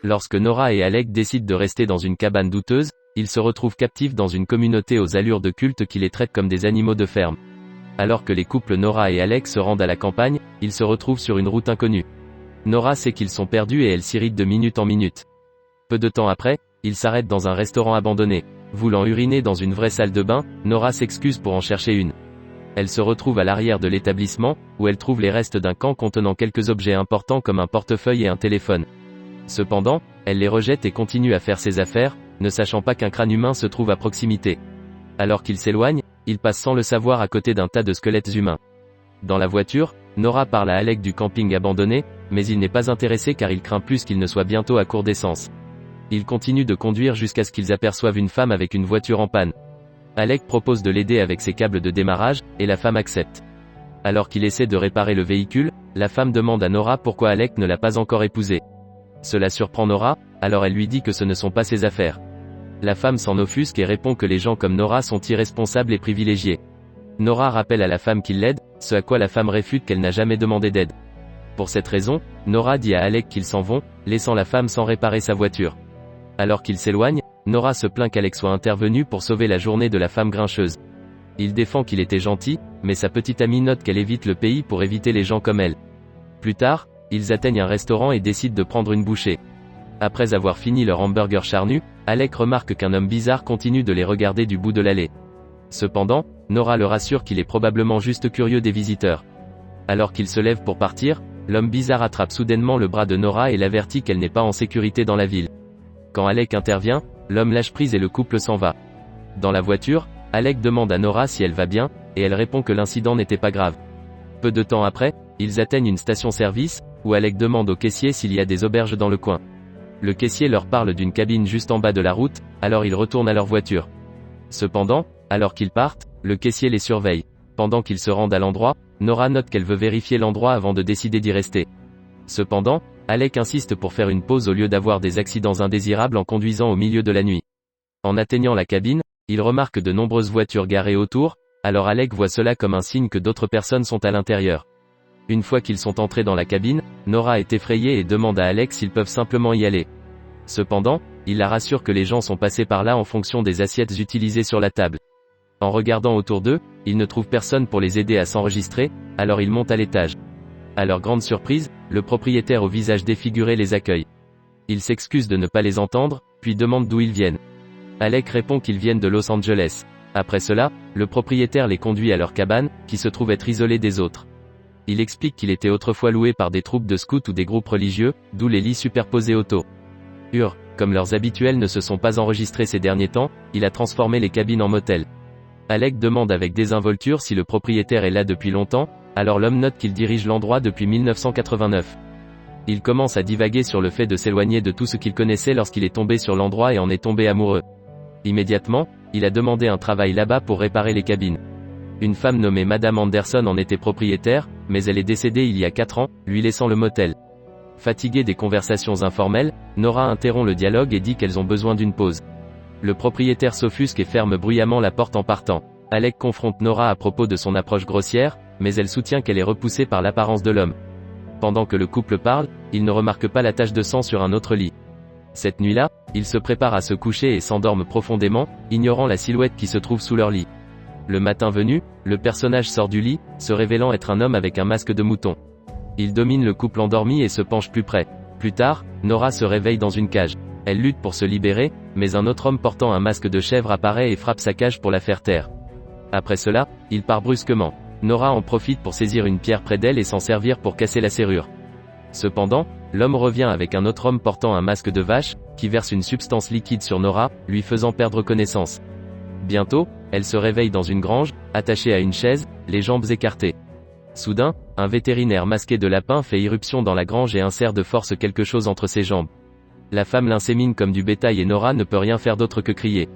Lorsque Nora et Alec décident de rester dans une cabane douteuse, ils se retrouvent captifs dans une communauté aux allures de culte qui les traite comme des animaux de ferme. Alors que les couples Nora et Alec se rendent à la campagne, ils se retrouvent sur une route inconnue. Nora sait qu'ils sont perdus et elle s'irrite de minute en minute. Peu de temps après, ils s'arrêtent dans un restaurant abandonné. Voulant uriner dans une vraie salle de bain, Nora s'excuse pour en chercher une. Elle se retrouve à l'arrière de l'établissement, où elle trouve les restes d'un camp contenant quelques objets importants comme un portefeuille et un téléphone. Cependant, elle les rejette et continue à faire ses affaires, ne sachant pas qu'un crâne humain se trouve à proximité. Alors qu'il s'éloigne, il passe sans le savoir à côté d'un tas de squelettes humains. Dans la voiture, Nora parle à Alec du camping abandonné, mais il n'est pas intéressé car il craint plus qu'il ne soit bientôt à court d'essence. Il continue de conduire jusqu'à ce qu'ils aperçoivent une femme avec une voiture en panne. Alec propose de l'aider avec ses câbles de démarrage, et la femme accepte. Alors qu'il essaie de réparer le véhicule, la femme demande à Nora pourquoi Alec ne l'a pas encore épousée. Cela surprend Nora, alors elle lui dit que ce ne sont pas ses affaires. La femme s'en offusque et répond que les gens comme Nora sont irresponsables et privilégiés. Nora rappelle à la femme qu'il l'aide, ce à quoi la femme réfute qu'elle n'a jamais demandé d'aide. Pour cette raison, Nora dit à Alec qu'ils s'en vont, laissant la femme sans réparer sa voiture. Alors qu'il s'éloigne, Nora se plaint qu'Alec soit intervenu pour sauver la journée de la femme grincheuse. Il défend qu'il était gentil, mais sa petite amie note qu'elle évite le pays pour éviter les gens comme elle. Plus tard, ils atteignent un restaurant et décident de prendre une bouchée. Après avoir fini leur hamburger charnu, Alec remarque qu'un homme bizarre continue de les regarder du bout de l'allée. Cependant, Nora le rassure qu'il est probablement juste curieux des visiteurs. Alors qu'il se lève pour partir, l'homme bizarre attrape soudainement le bras de Nora et l'avertit qu'elle n'est pas en sécurité dans la ville. Quand Alec intervient, l'homme lâche prise et le couple s'en va. Dans la voiture, Alec demande à Nora si elle va bien, et elle répond que l'incident n'était pas grave. Peu de temps après, ils atteignent une station-service, où Alec demande au caissier s'il y a des auberges dans le coin. Le caissier leur parle d'une cabine juste en bas de la route, alors ils retournent à leur voiture. Cependant, alors qu'ils partent, le caissier les surveille. Pendant qu'ils se rendent à l'endroit, Nora note qu'elle veut vérifier l'endroit avant de décider d'y rester. Cependant, Alec insiste pour faire une pause au lieu d'avoir des accidents indésirables en conduisant au milieu de la nuit. En atteignant la cabine, il remarque de nombreuses voitures garées autour, alors Alec voit cela comme un signe que d'autres personnes sont à l'intérieur. Une fois qu'ils sont entrés dans la cabine, Nora est effrayée et demande à Alec s'ils peuvent simplement y aller. Cependant, il la rassure que les gens sont passés par là en fonction des assiettes utilisées sur la table. En regardant autour d'eux, ils ne trouvent personne pour les aider à s'enregistrer, alors ils montent à l'étage. À leur grande surprise, le propriétaire au visage défiguré les accueille. Il s'excuse de ne pas les entendre, puis demande d'où ils viennent. Alec répond qu'ils viennent de Los Angeles. Après cela, le propriétaire les conduit à leur cabane, qui se trouve être isolée des autres. Il explique qu'il était autrefois loué par des troupes de scouts ou des groupes religieux, d'où les lits superposés auto. Comme leurs habituels ne se sont pas enregistrés ces derniers temps, il a transformé les cabines en motel. Alec demande avec désinvolture si le propriétaire est là depuis longtemps, alors l'homme note qu'il dirige l'endroit depuis 1989. Il commence à divaguer sur le fait de s'éloigner de tout ce qu'il connaissait lorsqu'il est tombé sur l'endroit et en est tombé amoureux. Immédiatement, il a demandé un travail là-bas pour réparer les cabines. Une femme nommée Madame Anderson en était propriétaire, mais elle est décédée il y a 4 ans, lui laissant le motel. Fatiguée des conversations informelles, Nora interrompt le dialogue et dit qu'elles ont besoin d'une pause. Le propriétaire s'offusque et ferme bruyamment la porte en partant. Alec confronte Nora à propos de son approche grossière, mais elle soutient qu'elle est repoussée par l'apparence de l'homme. Pendant que le couple parle, il ne remarque pas la tache de sang sur un autre lit. Cette nuit-là, ils se préparent à se coucher et s'endorment profondément, ignorant la silhouette qui se trouve sous leur lit. Le matin venu, le personnage sort du lit, se révélant être un homme avec un masque de mouton. Il domine le couple endormi et se penche plus près. Plus tard, Nora se réveille dans une cage. Elle lutte pour se libérer, mais un autre homme portant un masque de chèvre apparaît et frappe sa cage pour la faire taire. Après cela, il part brusquement. Nora en profite pour saisir une pierre près d'elle et s'en servir pour casser la serrure. Cependant, l'homme revient avec un autre homme portant un masque de vache, qui verse une substance liquide sur Nora, lui faisant perdre connaissance. Bientôt, elle se réveille dans une grange, attachée à une chaise, les jambes écartées. Soudain, un vétérinaire masqué de lapin fait irruption dans la grange et insère de force quelque chose entre ses jambes. La femme l'insémine comme du bétail et Nora ne peut rien faire d'autre que crier.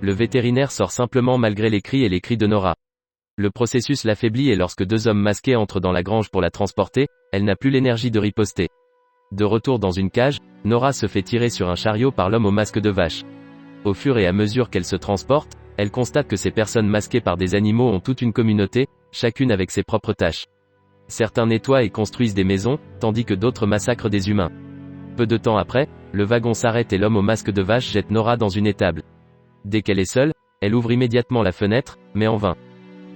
Le vétérinaire sort simplement malgré les cris et les cris de Nora. Le processus l'affaiblit et lorsque 2 hommes masqués entrent dans la grange pour la transporter, elle n'a plus l'énergie de riposter. De retour dans une cage, Nora se fait tirer sur un chariot par l'homme au masque de vache. Au fur et à mesure qu'elle se transporte, elle constate que ces personnes masquées par des animaux ont toute une communauté, chacune avec ses propres tâches. Certains nettoient et construisent des maisons, tandis que d'autres massacrent des humains. Peu de temps après, le wagon s'arrête et l'homme au masque de vache jette Nora dans une étable. Dès qu'elle est seule, elle ouvre immédiatement la fenêtre, mais en vain.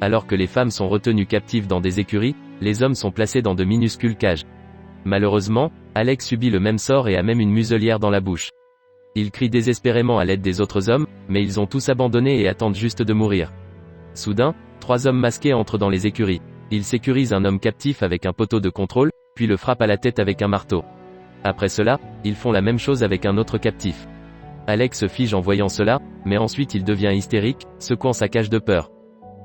Alors que les femmes sont retenues captives dans des écuries, les hommes sont placés dans de minuscules cages. Malheureusement, Alex subit le même sort et a même une muselière dans la bouche. Il crie désespérément à l'aide des autres hommes, mais ils ont tous abandonné et attendent juste de mourir. Soudain, 3 hommes masqués entrent dans les écuries. Ils sécurisent un homme captif avec un poteau de contrôle, puis le frappent à la tête avec un marteau. Après cela, ils font la même chose avec un autre captif. Alex se fige en voyant cela, mais ensuite il devient hystérique, secouant sa cage de peur.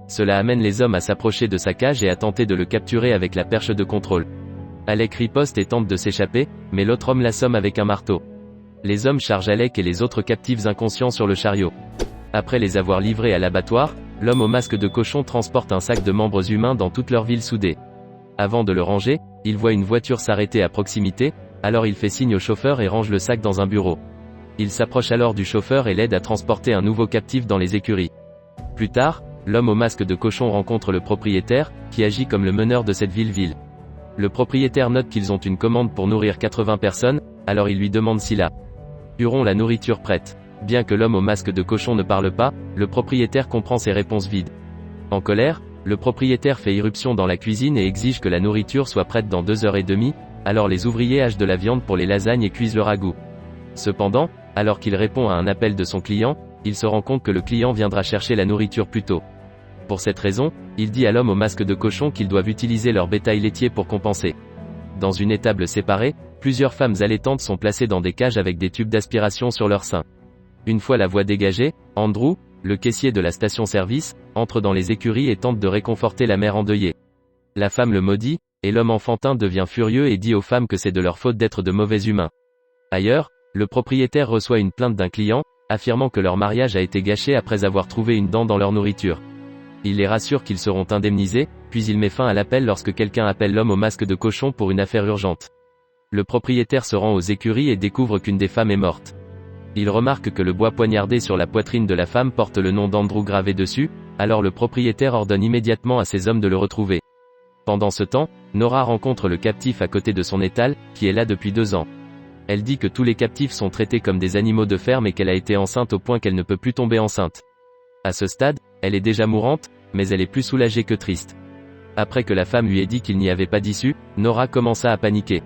Cela amène les hommes à s'approcher de sa cage et à tenter de le capturer avec la perche de contrôle. Alec riposte et tente de s'échapper, mais l'autre homme l'assomme avec un marteau. Les hommes chargent Alec et les autres captifs inconscients sur le chariot. Après les avoir livrés à l'abattoir, l'homme au masque de cochon transporte un sac de membres humains dans toute leur ville soudée. Avant de le ranger, il voit une voiture s'arrêter à proximité, alors il fait signe au chauffeur et range le sac dans un bureau. Il s'approche alors du chauffeur et l'aide à transporter un nouveau captif dans les écuries. Plus tard, l'homme au masque de cochon rencontre le propriétaire, qui agit comme le meneur de cette ville. Le propriétaire note qu'ils ont une commande pour nourrir 80 personnes, alors il lui demande s'il a auront la nourriture prête. Bien que l'homme au masque de cochon ne parle pas, le propriétaire comprend ses réponses vides. En colère, le propriétaire fait irruption dans la cuisine et exige que la nourriture soit prête dans 2h30, alors les ouvriers hachent de la viande pour les lasagnes et cuisent le ragoût. Cependant, alors qu'il répond à un appel de son client, il se rend compte que le client viendra chercher la nourriture plus tôt. Pour cette raison, il dit à l'homme au masque de cochon qu'ils doivent utiliser leur bétail laitier pour compenser. Dans une étable séparée, plusieurs femmes allaitantes sont placées dans des cages avec des tubes d'aspiration sur leurs seins. Une fois la voie dégagée, Andrew, le caissier de la station-service, entre dans les écuries et tente de réconforter la mère endeuillée. La femme le maudit, et l'homme enfantin devient furieux et dit aux femmes que c'est de leur faute d'être de mauvais humains. Ailleurs, le propriétaire reçoit une plainte d'un client, affirmant que leur mariage a été gâché après avoir trouvé une dent dans leur nourriture. Il les rassure qu'ils seront indemnisés, puis il met fin à l'appel lorsque quelqu'un appelle l'homme au masque de cochon pour une affaire urgente. Le propriétaire se rend aux écuries et découvre qu'une des femmes est morte. Il remarque que le bois poignardé sur la poitrine de la femme porte le nom d'Andrew gravé dessus, alors le propriétaire ordonne immédiatement à ses hommes de le retrouver. Pendant ce temps, Nora rencontre le captif à côté de son étal, qui est là depuis 2 ans. Elle dit que tous les captifs sont traités comme des animaux de ferme et qu'elle a été enceinte au point qu'elle ne peut plus tomber enceinte. À ce stade, elle est déjà mourante, mais elle est plus soulagée que triste. Après que la femme lui ait dit qu'il n'y avait pas d'issue, Nora commença à paniquer.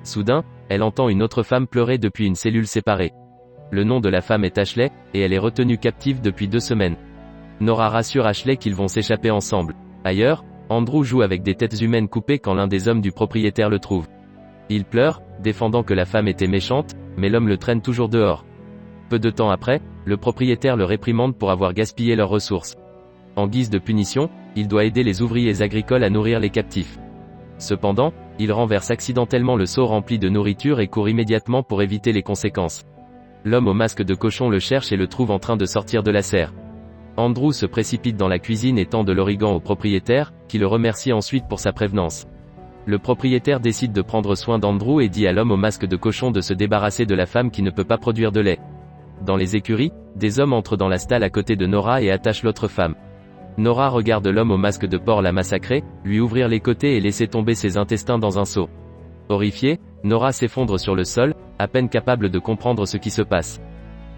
Soudain, elle entend une autre femme pleurer depuis une cellule séparée. Le nom de la femme est Ashley, et elle est retenue captive depuis 2 semaines. Nora rassure Ashley qu'ils vont s'échapper ensemble. Ailleurs, Andrew joue avec des têtes humaines coupées quand l'un des hommes du propriétaire le trouve. Il pleure, défendant que la femme était méchante, mais l'homme le traîne toujours dehors. Peu de temps après, le propriétaire le réprimande pour avoir gaspillé leurs ressources. En guise de punition, il doit aider les ouvriers agricoles à nourrir les captifs. Cependant, il renverse accidentellement le seau rempli de nourriture et court immédiatement pour éviter les conséquences. L'homme au masque de cochon le cherche et le trouve en train de sortir de la serre. Andrew se précipite dans la cuisine et tend de l'origan au propriétaire, qui le remercie ensuite pour sa prévenance. Le propriétaire décide de prendre soin d'Andrew et dit à l'homme au masque de cochon de se débarrasser de la femme qui ne peut pas produire de lait. Dans les écuries, des hommes entrent dans la stalle à côté de Nora et attachent l'autre femme. Nora regarde l'homme au masque de porc la massacrer, lui ouvrir les côtés et laisser tomber ses intestins dans un seau. Horrifiée, Nora s'effondre sur le sol, à peine capable de comprendre ce qui se passe.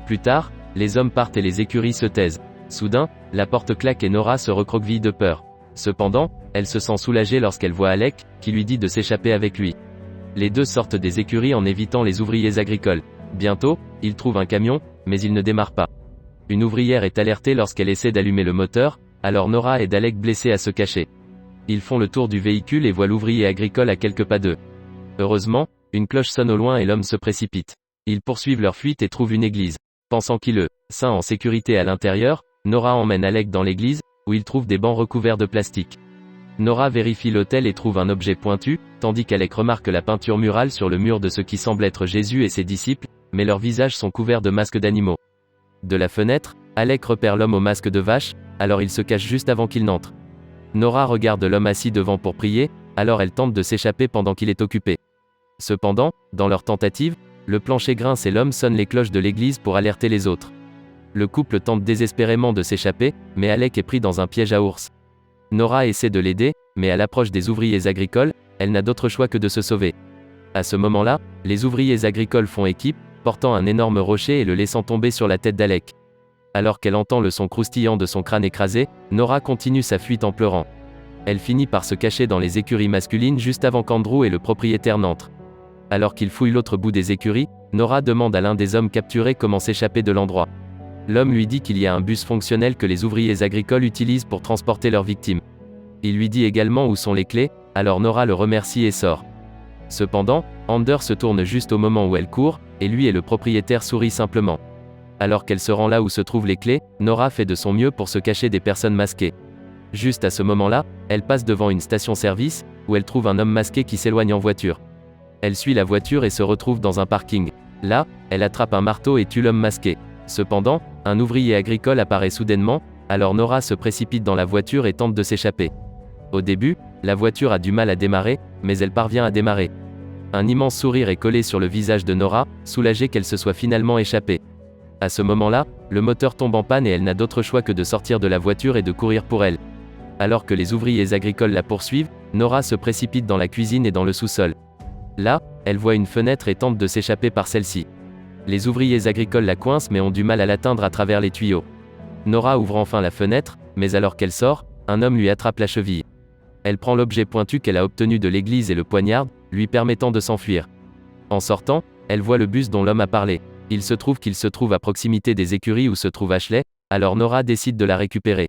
Plus tard, les hommes partent et les écuries se taisent. Soudain, la porte claque et Nora se recroqueville de peur. Cependant, elle se sent soulagée lorsqu'elle voit Alec, qui lui dit de s'échapper avec lui. Les deux sortent des écuries en évitant les ouvriers agricoles. Bientôt, ils trouvent un camion, mais il ne démarre pas. Une ouvrière est alertée lorsqu'elle essaie d'allumer le moteur, alors Nora aide Alec blessé à se cacher. Ils font le tour du véhicule et voient l'ouvrier agricole à quelques pas d'eux. Heureusement, une cloche sonne au loin et l'homme se précipite. Ils poursuivent leur fuite et trouvent une église. Pensant qu'il est sain en sécurité à l'intérieur, Nora emmène Alec dans l'église, où il trouve des bancs recouverts de plastique. Nora vérifie l'autel et trouve un objet pointu, tandis qu'Alec remarque la peinture murale sur le mur de ce qui semble être Jésus et ses disciples, mais leurs visages sont couverts de masques d'animaux. De la fenêtre, Alec repère l'homme au masque de vache, alors il se cache juste avant qu'il n'entre. Nora regarde l'homme assis devant pour prier, alors elle tente de s'échapper pendant qu'il est occupé. Cependant, dans leur tentative, le plancher grince et l'homme sonne les cloches de l'église pour alerter les autres. Le couple tente désespérément de s'échapper, mais Alec est pris dans un piège à ours. Nora essaie de l'aider, mais à l'approche des ouvriers agricoles, elle n'a d'autre choix que de se sauver. À ce moment-là, les ouvriers agricoles font équipe, portant un énorme rocher et le laissant tomber sur la tête d'Alec. Alors qu'elle entend le son croustillant de son crâne écrasé, Nora continue sa fuite en pleurant. Elle finit par se cacher dans les écuries masculines juste avant qu'Andrew et le propriétaire n'entrent. Alors qu'il fouille l'autre bout des écuries, Nora demande à l'un des hommes capturés comment s'échapper de l'endroit. L'homme lui dit qu'il y a un bus fonctionnel que les ouvriers agricoles utilisent pour transporter leurs victimes. Il lui dit également où sont les clés, alors Nora le remercie et sort. Cependant, Ander se tourne juste au moment où elle court, et lui et le propriétaire sourient simplement. Alors qu'elle se rend là où se trouvent les clés, Nora fait de son mieux pour se cacher des personnes masquées. Juste à ce moment-là, elle passe devant une station-service, où elle trouve un homme masqué qui s'éloigne en voiture. Elle suit la voiture et se retrouve dans un parking. Là, elle attrape un marteau et tue l'homme masqué. Cependant, un ouvrier agricole apparaît soudainement, alors Nora se précipite dans la voiture et tente de s'échapper. Au début, la voiture a du mal à démarrer, mais elle parvient à démarrer. Un immense sourire est collé sur le visage de Nora, soulagée qu'elle se soit finalement échappée. À ce moment-là, le moteur tombe en panne et elle n'a d'autre choix que de sortir de la voiture et de courir pour elle. Alors que les ouvriers agricoles la poursuivent, Nora se précipite dans la cuisine et dans le sous-sol. Là, elle voit une fenêtre et tente de s'échapper par celle-ci. Les ouvriers agricoles la coincent mais ont du mal à l'atteindre à travers les tuyaux. Nora ouvre enfin la fenêtre, mais alors qu'elle sort, un homme lui attrape la cheville. Elle prend l'objet pointu qu'elle a obtenu de l'église et le poignarde, lui permettant de s'enfuir. En sortant, elle voit le bus dont l'homme a parlé. Il se trouve qu'il se trouve à proximité des écuries où se trouve Ashley, alors Nora décide de la récupérer.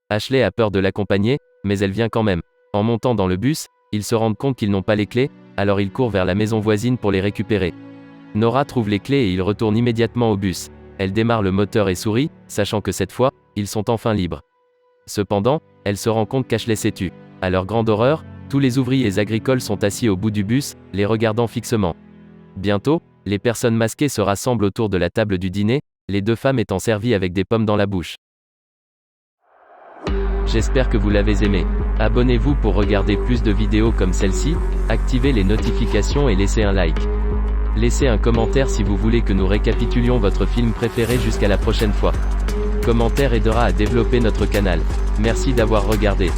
Ashley a peur de l'accompagner, mais elle vient quand même. En montant dans le bus, ils se rendent compte qu'ils n'ont pas les clés, alors ils courent vers la maison voisine pour les récupérer. Nora trouve les clés et ils retournent immédiatement au bus. Elle démarre le moteur et sourit, sachant que cette fois, ils sont enfin libres. Cependant, elle se rend compte qu'Ashley s'est tue. À leur grande horreur, tous les ouvriers agricoles sont assis au bout du bus, les regardant fixement. Bientôt, les personnes masquées se rassemblent autour de la table du dîner, les deux femmes étant servies avec des pommes dans la bouche. J'espère que vous l'avez aimé. Abonnez-vous pour regarder plus de vidéos comme celle-ci, activez les notifications et laissez un like. Laissez un commentaire si vous voulez que nous récapitulions votre film préféré. Jusqu'à la prochaine fois. Commentaire aidera à développer notre canal. Merci d'avoir regardé.